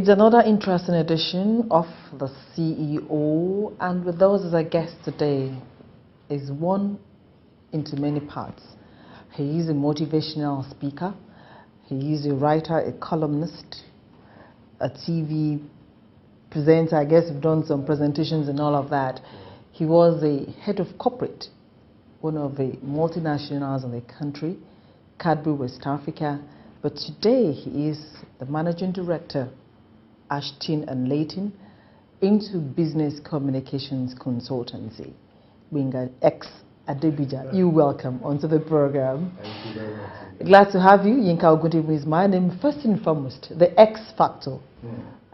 It's another interesting edition of the CEO, and with those as a guest today is one into many parts. He is a motivational speaker, he is a writer, a columnist, a TV presenter. I guess you've done some presentations and all of that. He was a head of corporate, one of the multinationals in the country, Cadbury West Africa, but today he is the managing director, Ashton and Leighton, into business communications consultancy. Gbenga ex Adebija, you welcome onto the program. Thank you very much. Glad to have you. Yinka Ogundibu is my name. First and foremost, the X factor.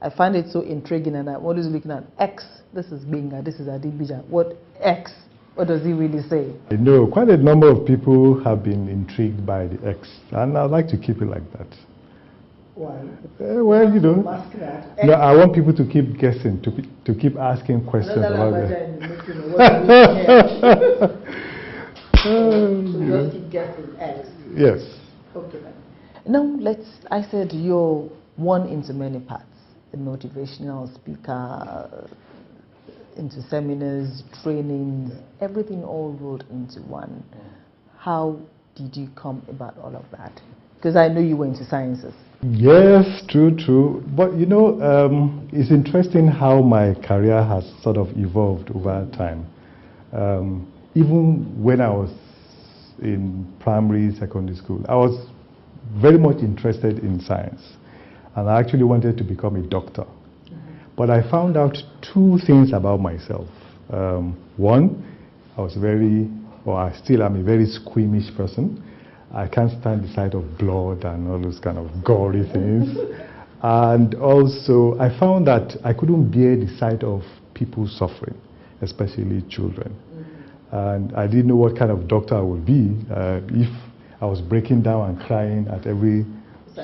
I find it so intriguing, and I'm always looking at X. This is Gbenga, this is Adebija. What X? What does he really say? I know quite a number of people have been intrigued by the X, and I'd like to keep it like that. Why? Well, you know, no, I want people to keep guessing, to keep asking questions about it. So just keep guessing X. Yes. Okay. Now I said you're one into many parts. A motivational speaker, into seminars, trainings, everything all rolled into one. How did you come about all of that? Because I know you were into sciences. Yes, true. But you know, it's interesting how my career has sort of evolved over time. Even when I was in primary, secondary school, I was very much interested in science. And I actually wanted to become a doctor. But I found out two things about myself. One, I still am a very squeamish person. I can't stand the sight of blood and all those kind of gory things. And also, I found that I couldn't bear the sight of people suffering, especially children. And I didn't know what kind of doctor I would be if I was breaking down and crying at every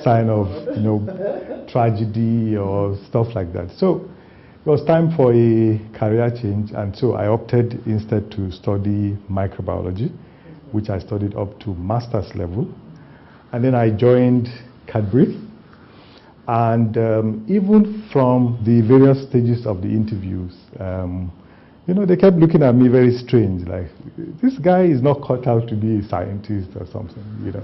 sign of, you know, tragedy or stuff like that. So it was time for a career change, and so I opted instead to study microbiology, which I studied up to master's level. And then I joined Cadbury. And even from the various stages of the interviews, you know, they kept looking at me very strange, like, this guy is not cut out to be a scientist or something, you know,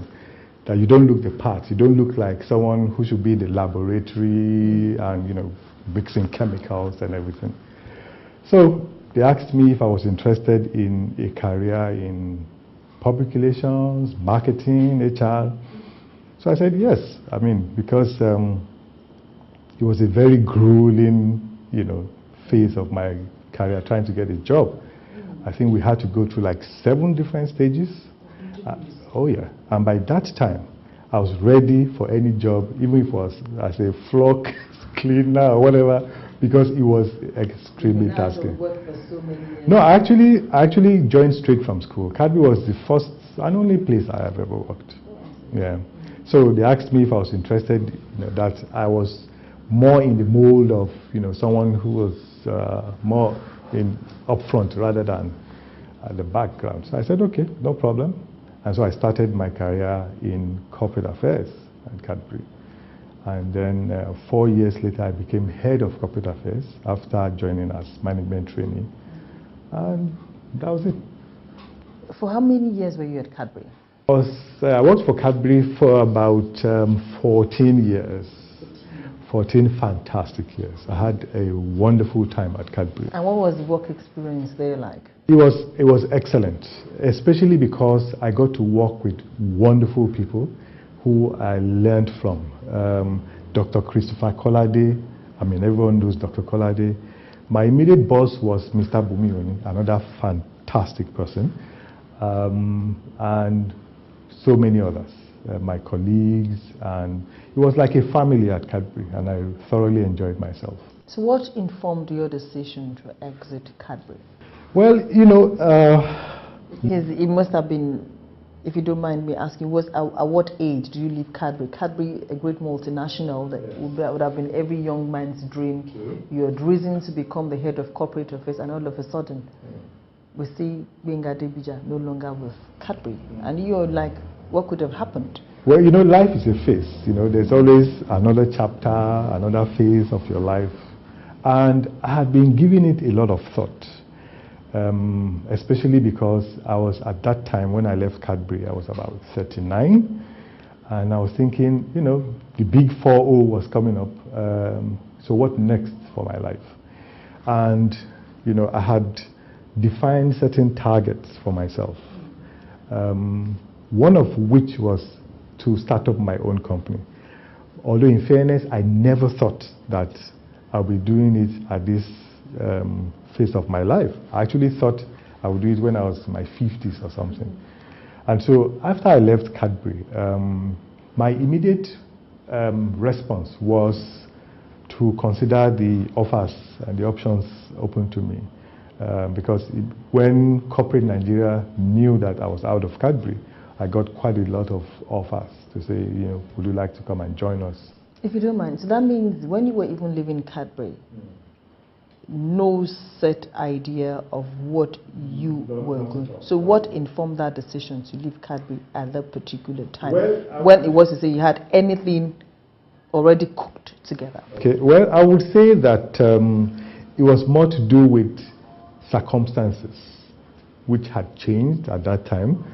that you don't look the part. You don't look like someone who should be in the laboratory and, you know, mixing chemicals and everything. So they asked me if I was interested in a career in public relations, marketing, HR. So I said yes. I mean, because it was a very grueling, you know, phase of my career trying to get a job. I think we had to go through like 7 different stages. Oh yeah. And by that time, I was ready for any job, even if it was as a floor cleaner or whatever, because it was extremely tasking. No, I actually joined straight from school. Cadbury was the first and only place I have ever worked. Yeah. So they asked me if I was interested, you know, that I was more in the mold of, you know, someone who was more in upfront rather than at the background. So I said, okay, no problem. And so I started my career in corporate affairs at Cadbury. And then 4 years later, I became head of corporate affairs after joining as management trainee. And that was it. For how many years were you at Cadbury? I worked for Cadbury for about 14 years. 14 fantastic years. I had a wonderful time at Cadbury. And what was the work experience there like? It was excellent, especially because I got to work with wonderful people who I learned from. Dr. Christopher Kolade, I mean, everyone knows Dr. Kolade. My immediate boss was Mr. Bumioni, another fantastic person, and so many others, my colleagues, and it was like a family at Cadbury, and I thoroughly enjoyed myself. So what informed your decision to exit Cadbury? Well, you know... it must have been, if you don't mind me asking, at what age do you leave Cadbury? Cadbury, a great multinational that would have been every young man's dream. True. You had risen to become the head of corporate affairs, and all of a sudden, we see Gbenga Adebija no longer with Cadbury. And you're like, what could have happened? Well, you know, life is a phase. You know, there's always another chapter, another phase of your life. And I had been giving it a lot of thought, especially because I was, at that time when I left Cadbury, I was about 39. And I was thinking, you know, the big 4-0 was coming up. So what next for my life? And, you know, I had defined certain targets for myself. One of which was to start up my own company. Although in fairness, I never thought that I'll be doing it at this phase of my life. I actually thought I would do it when I was in my 50s or something. And so after I left Cadbury, my immediate response was to consider the offers and the options open to me. Because when corporate Nigeria knew that I was out of Cadbury, I got quite a lot of offers to say, you know, would you like to come and join us? If you don't mind, so that means when you were even living in Cadbury, no set idea of what you were going to. So what informed that decision to leave Cadbury at that particular time? Well, when it was to say you had anything already cooked together? Okay, well, I would say that it was more to do with circumstances which had changed at that time.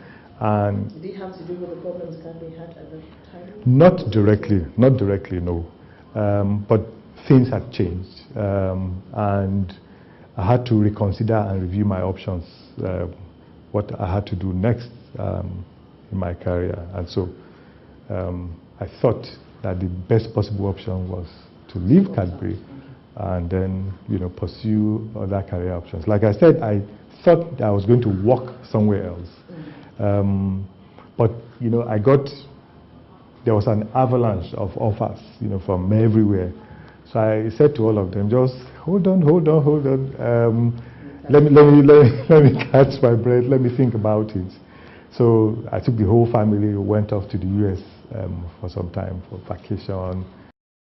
And did it have to do with the problems Cadbury had at that time? Not directly, no. But things had changed. And I had to reconsider and review my options, what I had to do next in my career. And so I thought that the best possible option was to leave Cadbury and then, you know, pursue other career options. Like I said, I thought I was going to work somewhere else. But, you know, there was an avalanche of offers, you know, from everywhere. So I said to all of them, just hold on. Let me catch my breath, let me think about it. So I took the whole family, went off to the US for some time, for vacation.